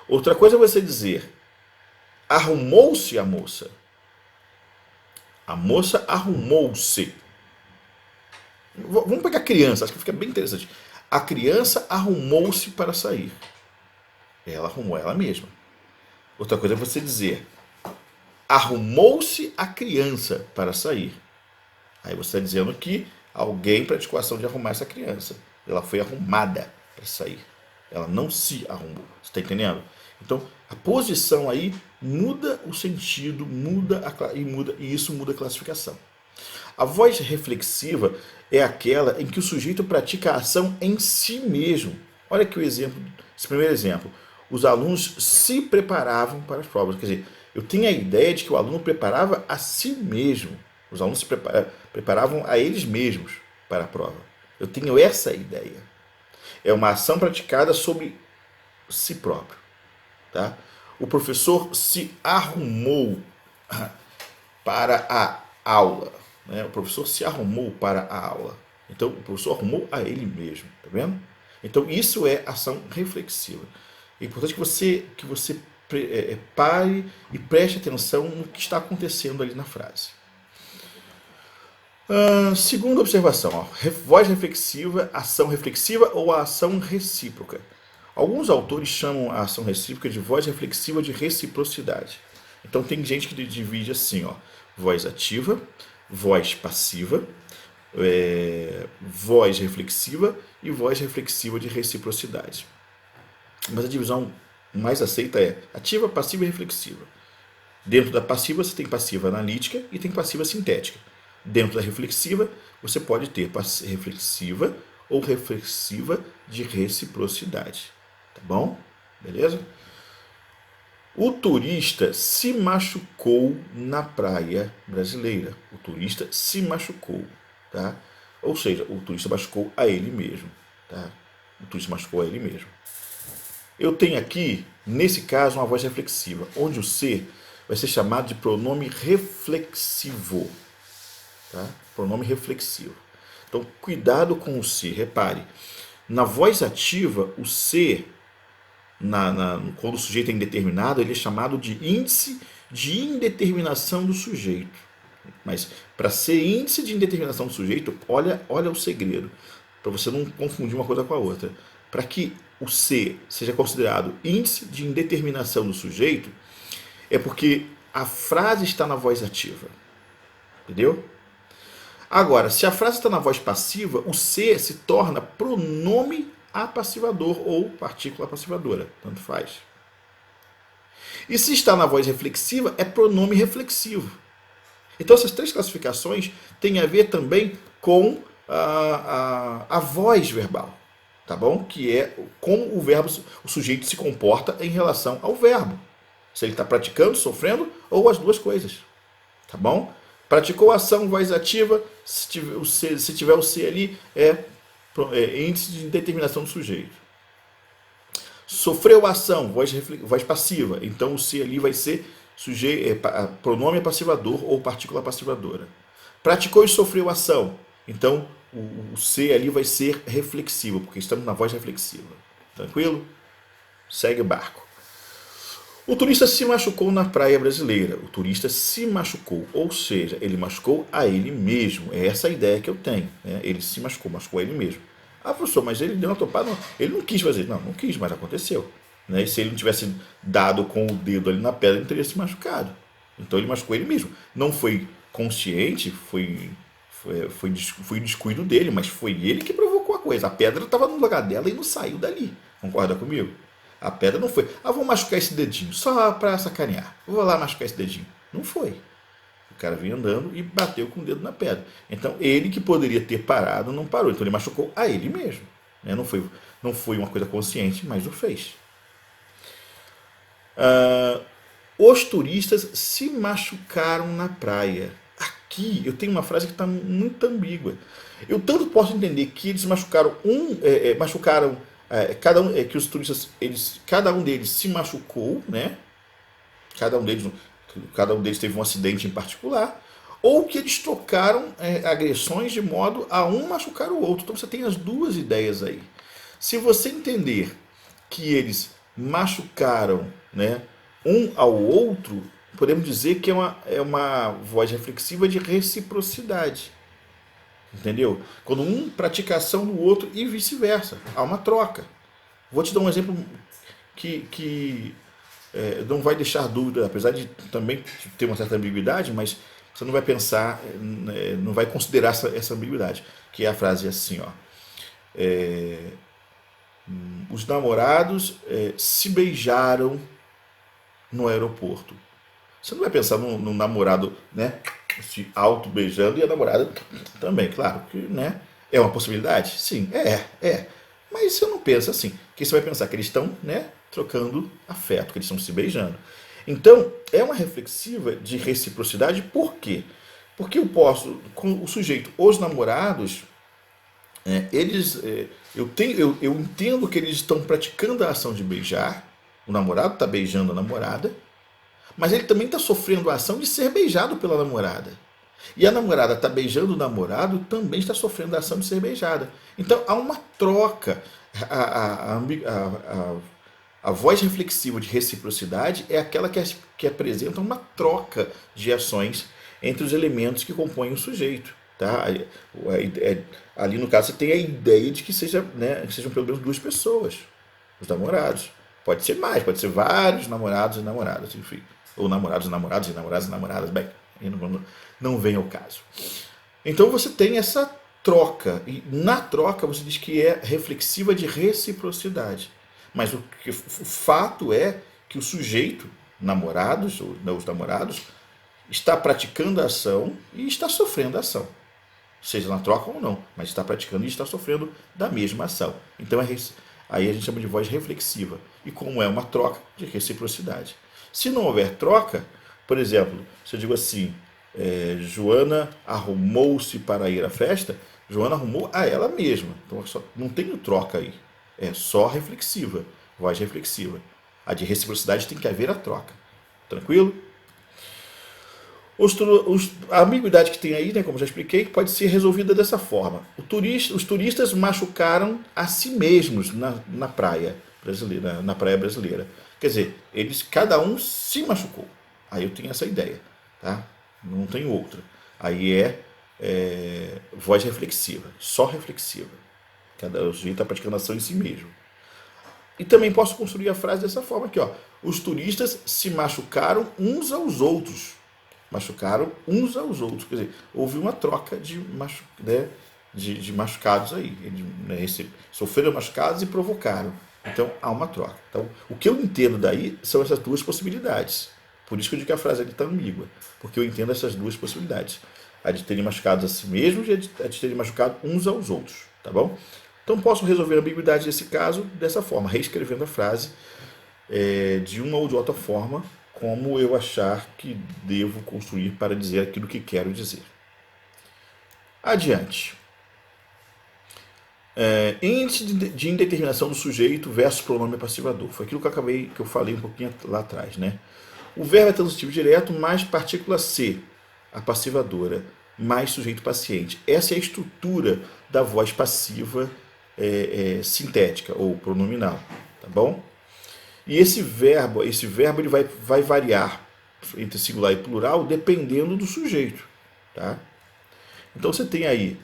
S1: Outra coisa é você dizer arrumou-se a moça. A moça arrumou-se. Vamos pegar a criança, acho que fica bem interessante. A criança arrumou-se para sair. Ela arrumou ela mesma. Outra coisa é você dizer arrumou-se a criança para sair. Aí você está dizendo que alguém praticou a ação de arrumar essa criança. Ela foi arrumada para sair. Ela não se arrumou. Você está entendendo? Então, a posição aí muda o sentido, e isso muda a classificação. A voz reflexiva é aquela em que o sujeito pratica a ação em si mesmo. Olha aqui o exemplo, esse primeiro exemplo. Os alunos se preparavam para as provas. Quer dizer, eu tenho a ideia de que o aluno preparava a si mesmo. Os alunos se preparavam a eles mesmos para a prova. Eu tenho essa ideia. É uma ação praticada sobre si próprio. Tá? O professor se arrumou para a aula. Né? O professor se arrumou para a aula. Então, o professor arrumou a ele mesmo. Tá vendo? Então, isso é ação reflexiva. É importante que você pare e preste atenção no que está acontecendo ali na frase. Segunda observação, voz reflexiva, ação reflexiva ou a ação recíproca. Alguns autores chamam a ação recíproca de voz reflexiva de reciprocidade. Então tem gente que divide assim, voz ativa, voz passiva, voz reflexiva e voz reflexiva de reciprocidade. Mas a divisão mais aceita é ativa, passiva e reflexiva. Dentro da passiva você tem passiva analítica e tem passiva sintética. Dentro da reflexiva, você pode ter reflexiva ou reflexiva de reciprocidade. Tá bom? Beleza? O turista se machucou na praia brasileira. O turista se machucou. Tá? Ou seja, o turista machucou a ele mesmo. Tá? O turista machucou a ele mesmo. Eu tenho aqui, nesse caso, uma voz reflexiva, onde o ser vai ser chamado de pronome reflexivo. Tá? Pronome reflexivo. Então, cuidado com o ser. Repare, na voz ativa, o ser, quando o sujeito é indeterminado, ele é chamado de índice de indeterminação do sujeito. Mas, para ser índice de indeterminação do sujeito, olha o segredo, para você não confundir uma coisa com a outra. Para que o ser seja considerado índice de indeterminação do sujeito, é porque a frase está na voz ativa. Entendeu? Agora, se a frase está na voz passiva, o ser se torna pronome apassivador ou partícula apassivadora, tanto faz. E se está na voz reflexiva, é pronome reflexivo. Então essas três classificações têm a ver também com a voz verbal, tá bom? Que é como o sujeito se comporta em relação ao verbo. Se ele está praticando, sofrendo, ou as duas coisas, tá bom? Praticou a ação, voz ativa, se tiver o C ali, é índice de determinação do sujeito. Sofreu a ação, voz passiva, então o C ali vai ser pronome passivador ou partícula passivadora. Praticou e sofreu a ação, então o C ali vai ser reflexivo, porque estamos na voz reflexiva. Tranquilo? Segue o barco. O turista se machucou na praia brasileira. O turista se machucou, ou seja, ele machucou a ele mesmo. É essa a ideia que eu tenho. Né? Ele se machucou a ele mesmo. Ah, professor, mas ele deu uma topada? Não. Ele não quis fazer. Não quis, mas aconteceu. Né? E se ele não tivesse dado com o dedo ali na pedra, ele não teria se machucado. Então ele machucou ele mesmo. Não foi consciente, foi descuido dele, mas foi ele que provocou a coisa. A pedra estava no lugar dela e não saiu dali. Concorda comigo? A pedra não foi, vou machucar esse dedinho, só para sacanear. Vou lá machucar esse dedinho. Não foi. O cara vinha andando e bateu com o dedo na pedra. Então, ele que poderia ter parado, não parou. Então, ele machucou a ele mesmo. Né? Não foi uma coisa consciente, mas o fez. Os turistas se machucaram na praia. Aqui eu tenho uma frase que está muito ambígua. Eu tanto posso entender que eles machucaram que os turistas, cada um deles se machucou, né? Cada um deles teve um acidente em particular, ou que eles trocaram agressões de modo a um machucar o outro. Então você tem as duas ideias aí. Se você entender que eles machucaram, né, um ao outro, podemos dizer que é uma voz reflexiva de reciprocidade. Entendeu? Quando um pratica ação do outro e vice-versa. Há uma troca. Vou te dar um exemplo que não vai deixar dúvida, apesar de também ter uma certa ambiguidade, mas você não vai pensar, não vai considerar essa ambiguidade. Que é a frase assim, ó. Os namorados se beijaram no aeroporto. Você não vai pensar no namorado, né, se auto-beijando e a namorada também, claro que, né, é uma possibilidade? Sim, é. Mas você não pensa assim, que você vai pensar que eles estão, né, trocando afeto, que eles estão se beijando. Então, é uma reflexiva de reciprocidade, por quê? Porque eu posso, com o sujeito, os namorados, eu entendo que eles estão praticando a ação de beijar, o namorado está beijando a namorada, mas ele também está sofrendo a ação de ser beijado pela namorada. E a namorada está beijando o namorado, também está sofrendo a ação de ser beijada. Então há uma troca. A voz reflexiva de reciprocidade é aquela que apresenta uma troca de ações entre os elementos que compõem o sujeito. Tá? Ali no caso você tem a ideia de que sejam pelo menos duas pessoas, os namorados. Pode ser mais, pode ser vários namorados e namoradas, enfim. Ou namorados e namorados e namoradas e namoradas, bem, não vem ao caso. Então você tem essa troca, e na troca você diz que é reflexiva de reciprocidade. Mas o fato é que o sujeito, namorados, ou não, os namorados, está praticando a ação e está sofrendo a ação. Seja na troca ou não, mas está praticando e está sofrendo da mesma ação. Então aí a gente chama de voz reflexiva. E como é uma troca, de reciprocidade. Se não houver troca, por exemplo, se eu digo assim, Joana arrumou-se para ir à festa, Joana arrumou a ela mesma. Então não tem troca aí. É só reflexiva, voz reflexiva. A de reciprocidade tem que haver a troca. Tranquilo? A ambiguidade que tem aí, né, como já expliquei, pode ser resolvida dessa forma. Os turistas machucaram a si mesmos na praia brasileira. Quer dizer, cada um se machucou. Aí eu tenho essa ideia, tá? Não tenho outra. Aí voz reflexiva, só reflexiva. Cada sujeito está praticando ação em si mesmo. E também posso construir a frase dessa forma aqui, ó. Os turistas se machucaram uns aos outros. Machucaram uns aos outros. Quer dizer, houve uma troca de machucados aí. Eles sofreram machucados e provocaram. Então há uma troca. Então, o que eu entendo daí são essas duas possibilidades. Por isso que eu digo que a frase ali está ambígua. Porque eu entendo essas duas possibilidades. A de terem machucado a si mesmos e a de terem machucado uns aos outros. Tá bom? Então posso resolver a ambiguidade desse caso dessa forma, reescrevendo a frase de uma ou de outra forma, como eu achar que devo construir para dizer aquilo que quero dizer. Adiante. Índice de indeterminação do sujeito versus pronome passivador. Foi aquilo que eu falei um pouquinho lá atrás, né? O verbo é transitivo direto mais partícula C, a passivadora, mais sujeito paciente. Essa é a estrutura da voz passiva sintética ou pronominal, tá bom? E esse verbo ele vai variar entre singular e plural dependendo do sujeito, tá? Então você tem aí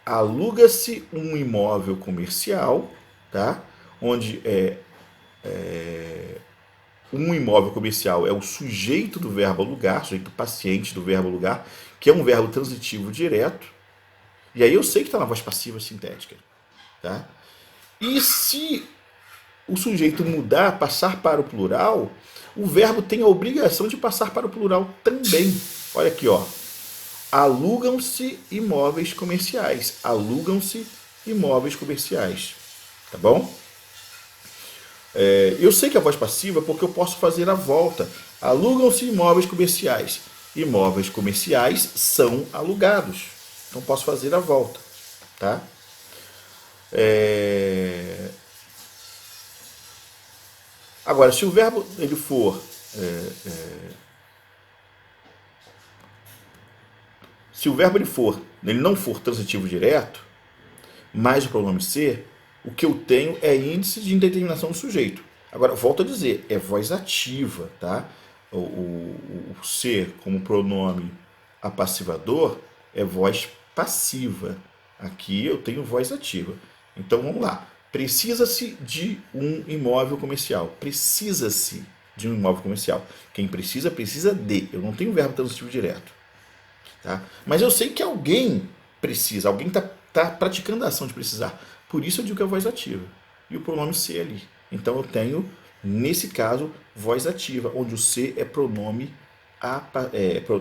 S1: aluga-se um imóvel comercial, tá? Onde um imóvel comercial é o sujeito do verbo alugar, sujeito paciente do verbo alugar, que é um verbo transitivo direto. E aí eu sei que está na voz passiva sintética. Tá? E se o sujeito mudar, passar para o plural, o verbo tem a obrigação de passar para o plural também. Olha aqui, ó. Alugam-se imóveis comerciais. Alugam-se imóveis comerciais. Tá bom? Eu sei que a voz passiva porque eu posso fazer a volta. Alugam-se imóveis comerciais. Imóveis comerciais são alugados. Então posso fazer a volta. Tá? Agora, se o verbo ele for se o verbo ele não for transitivo direto, mais o pronome ser, o que eu tenho é índice de indeterminação do sujeito. Agora, volto a dizer, é voz ativa, tá? O ser como pronome apassivador é voz passiva. Aqui eu tenho voz ativa. Então vamos lá. Precisa-se de um imóvel comercial. Precisa-se de um imóvel comercial. Quem precisa, precisa de. Eu não tenho verbo transitivo direto. Tá? Mas eu sei que alguém precisa, alguém está praticando a ação de precisar. Por isso eu digo que é voz ativa. E o pronome ser ali. Então eu tenho, nesse caso, voz ativa, onde o ser é pronome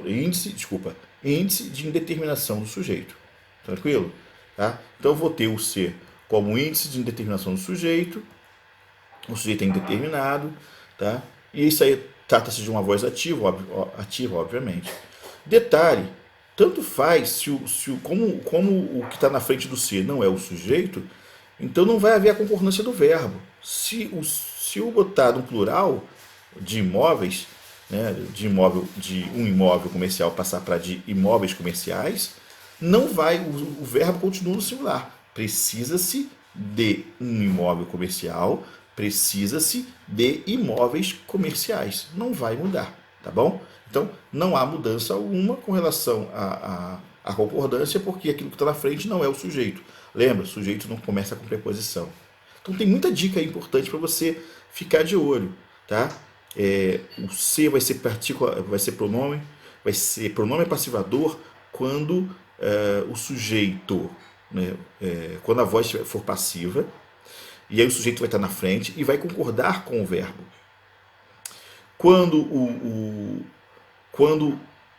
S1: índice de indeterminação do sujeito. Tranquilo? Tá? Então eu vou ter o ser como índice de indeterminação do sujeito. O sujeito é indeterminado. Tá? E isso aí trata-se de uma voz ativa, obviamente. Detalhe, tanto faz como o que está na frente do ser não é o sujeito, então não vai haver a concordância do verbo. Se eu botar no plural de imóveis, né, de um imóvel comercial passar para de imóveis comerciais, não vai, o verbo continua no singular. Precisa-se de um imóvel comercial, precisa-se de imóveis comerciais. Não vai mudar, tá bom? Então, não há mudança alguma com relação à concordância, porque aquilo que está na frente não é o sujeito. Lembra, o sujeito não começa com preposição. Então, tem muita dica importante para você ficar de olho. Tá? O ser vai ser partícula, vai ser pronome passivador quando o sujeito, né, quando a voz for passiva, e aí o sujeito vai estar na frente e vai concordar com o verbo. Quando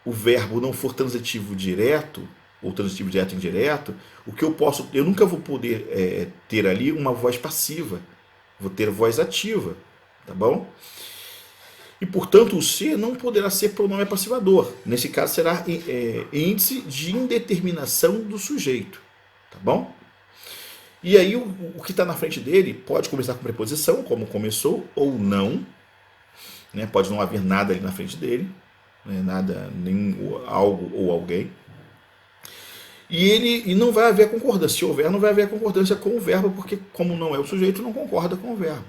S1: o verbo não for transitivo direto, ou transitivo direto indireto, eu nunca vou poder ter ali uma voz passiva, vou ter voz ativa, tá bom? E portanto o ser não poderá ser pronome passivador, nesse caso será índice de indeterminação do sujeito, tá bom? E aí o que está na frente dele pode começar com preposição, como começou, ou não, né? Pode não haver nada ali na frente dele, né? Nada, nenhum algo ou alguém. E não vai haver concordância. Se houver, não vai haver concordância com o verbo, porque como não é o sujeito, não concorda com o verbo.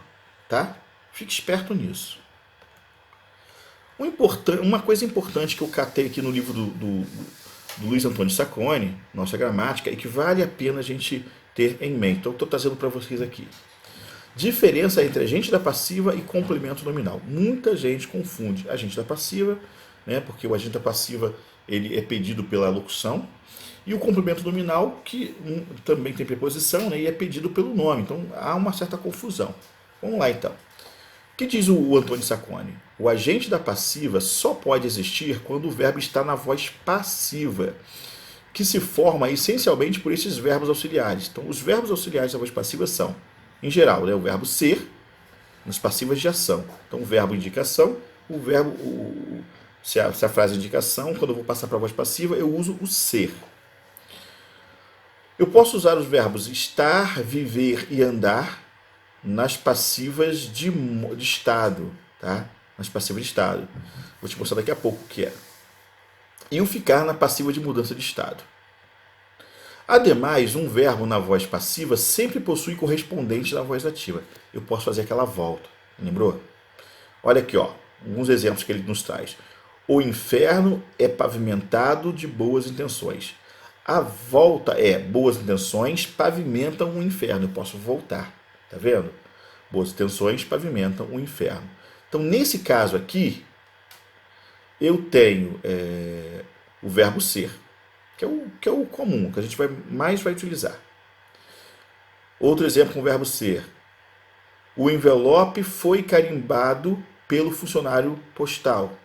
S1: Tá? Fique esperto nisso. Uma coisa importante que eu catei aqui no livro do Luiz Antônio Sacconi, Nossa Gramática, e que vale a pena a gente ter em mente. Então, estou trazendo para vocês aqui. Diferença entre agente da passiva e complemento nominal. Muita gente confunde agente da passiva, né, porque o agente da passiva ele é pedido pela locução, e o complemento nominal, que também tem preposição, né, e é pedido pelo nome. Então, há uma certa confusão. Vamos lá, então. O que diz o Antônio Sacconi? O agente da passiva só pode existir quando o verbo está na voz passiva, que se forma essencialmente por esses verbos auxiliares. Então, os verbos auxiliares da voz passiva são, em geral, né, o verbo ser, nas passivas de ação. Então, o verbo indicação, se a frase é indicação, quando eu vou passar para a voz passiva, eu uso o ser. Eu posso usar os verbos estar, viver e andar nas passivas de estado, tá? Nas passivas de estado. Vou te mostrar daqui a pouco o que é. E o ficar na passiva de mudança de estado. Ademais, um verbo na voz passiva sempre possui correspondente na voz ativa. Eu posso fazer aquela volta. Lembrou? Olha aqui, ó, alguns exemplos que ele nos traz. O inferno é pavimentado de boas intenções. A volta é boas intenções pavimentam o inferno. Eu posso voltar. Tá vendo? Boas intenções pavimentam o inferno. Então, nesse caso aqui, eu tenho o verbo ser, que é o comum, que a gente mais vai utilizar. Outro exemplo com o verbo ser. O envelope foi carimbado pelo funcionário postal.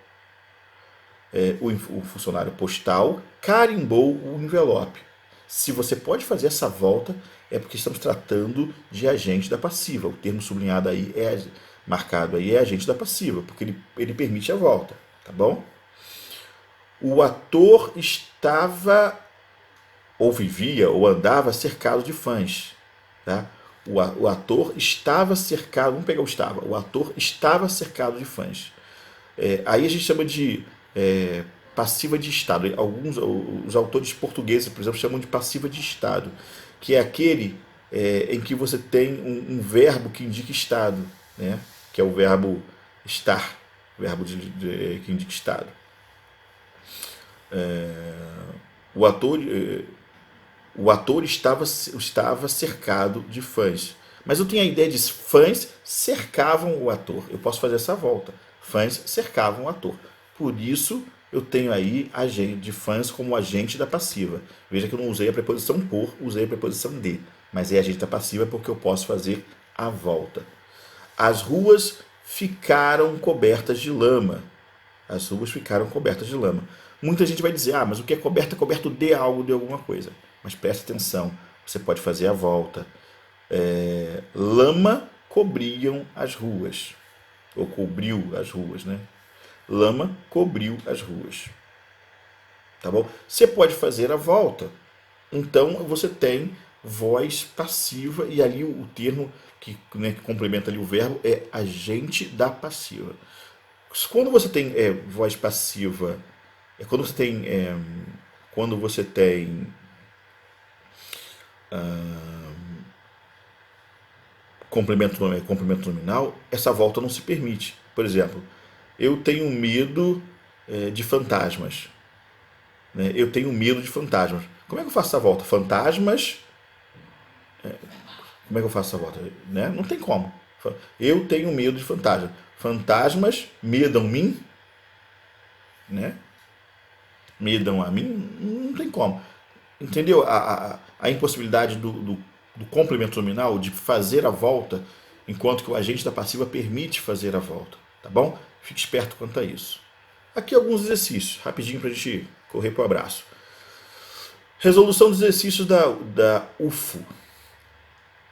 S1: o funcionário postal carimbou o envelope. Se você pode fazer essa volta, é porque estamos tratando de agente da passiva. O termo sublinhado aí, marcado aí, é agente da passiva, porque ele permite a volta, tá bom? O ator estava, ou vivia, ou andava cercado de fãs, tá? O ator estava cercado, vamos pegar o estava, o ator estava cercado de fãs. Aí a gente chama de passiva de estado. Alguns os autores portugueses, por exemplo, chamam de passiva de estado, que é aquele em que você tem um verbo que indica estado, né? Que é o verbo estar, verbo que indica estado. O ator, o ator estava cercado de fãs. Mas eu tenho a ideia de fãs cercavam o ator. Eu posso fazer essa volta. Fãs cercavam o ator. Por isso eu tenho aí agente de fãs como agente da passiva. Veja que eu não usei a preposição por, usei a preposição de. Mas é agente da passiva porque eu posso fazer a volta. As ruas ficaram cobertas de lama. As ruas ficaram cobertas de lama. Muita gente vai dizer, mas o que é coberto é coberto de algo, de alguma coisa. Mas preste atenção, você pode fazer a volta. Lama cobriam as ruas. Ou cobriu as ruas, né? Lama cobriu as ruas. Tá bom? Você pode fazer a volta. Então você tem voz passiva e ali o termo que complementa ali o verbo é agente da passiva. Quando você tem voz passiva, quando você tem complemento nominal, essa volta não se permite. Por exemplo, eu tenho medo de fantasmas. Né? Eu tenho medo de fantasmas. Como é que eu faço essa volta? Fantasmas. Como é que eu faço essa volta? Né? Não tem como. Eu tenho medo de fantasmas. Fantasmas medam-me. Né? Medam a mim? Não tem como. Entendeu? A impossibilidade do complemento nominal de fazer a volta, enquanto que o agente da passiva permite fazer a volta. Tá bom? Fique esperto quanto a isso. Aqui alguns exercícios, rapidinho para a gente correr para o abraço. Resolução dos exercícios da UFO.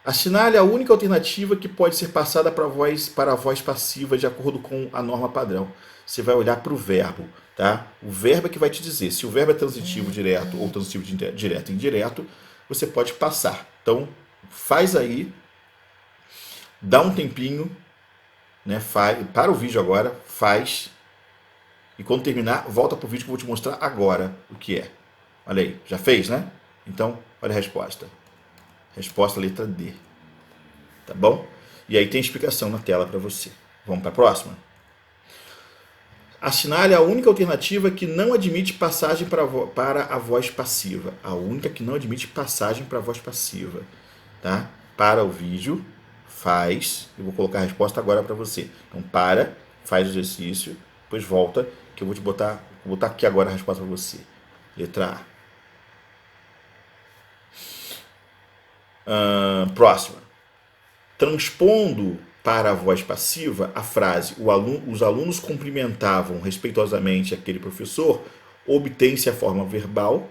S1: Assinale a única alternativa que pode ser passada para a voz passiva de acordo com a norma padrão. Você vai olhar para o verbo, tá? O verbo é que vai te dizer. Se o verbo é transitivo direto ou transitivo direto e indireto, você pode passar. Então, faz aí, dá um tempinho, né? Para o vídeo agora, faz. E quando terminar, volta para o vídeo que eu vou te mostrar agora o que é. Olha aí, já fez, né? Então, olha a resposta. Resposta letra D. Tá bom? E aí tem explicação na tela para você. Vamos para a próxima? Assinale a única alternativa que não admite passagem para a voz passiva. A única que não admite passagem para a voz passiva. Tá? Para o vídeo, faz. Eu vou colocar a resposta agora para você. Então, faz o exercício, depois volta, que eu vou vou botar aqui agora a resposta para você. Letra A. Próxima. Transpondo para a voz passiva a frase os alunos cumprimentavam respeitosamente aquele professor, obtém-se a forma verbal.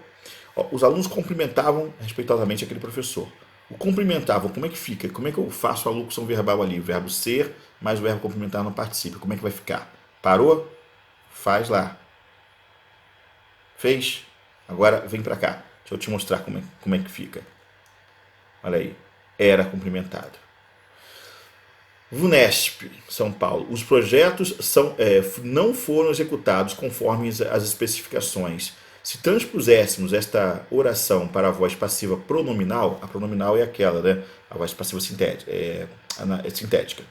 S1: Os alunos cumprimentavam respeitosamente aquele professor. O cumprimentavam, como é que fica? Como é que eu faço a locução verbal ali? O verbo ser mais o verbo cumprimentar não participa. Como é que vai ficar? Parou? Faz lá. Fez? Agora vem para cá. Deixa eu te mostrar como é que fica. Olha aí. Era cumprimentado. VUNESP, São Paulo. Os projetos não foram executados conforme as especificações. Se transpuséssemos esta oração para a voz passiva pronominal, a pronominal é aquela, né? A voz passiva sintética.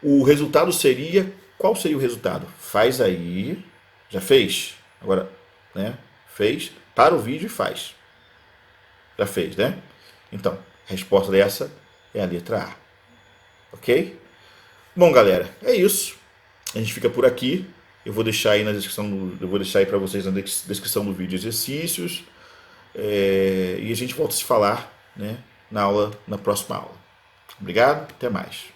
S1: O resultado seria... Qual seria o resultado? Faz aí. Já fez? Agora, né? Fez. Para o vídeo e faz. Já fez, né? Então, a resposta dessa é a letra A. Ok? Bom, galera, é isso. A gente fica por aqui. Eu vou deixar aí para vocês na descrição do vídeo exercícios. E a gente volta a se falar, né, na próxima aula. Obrigado, até mais.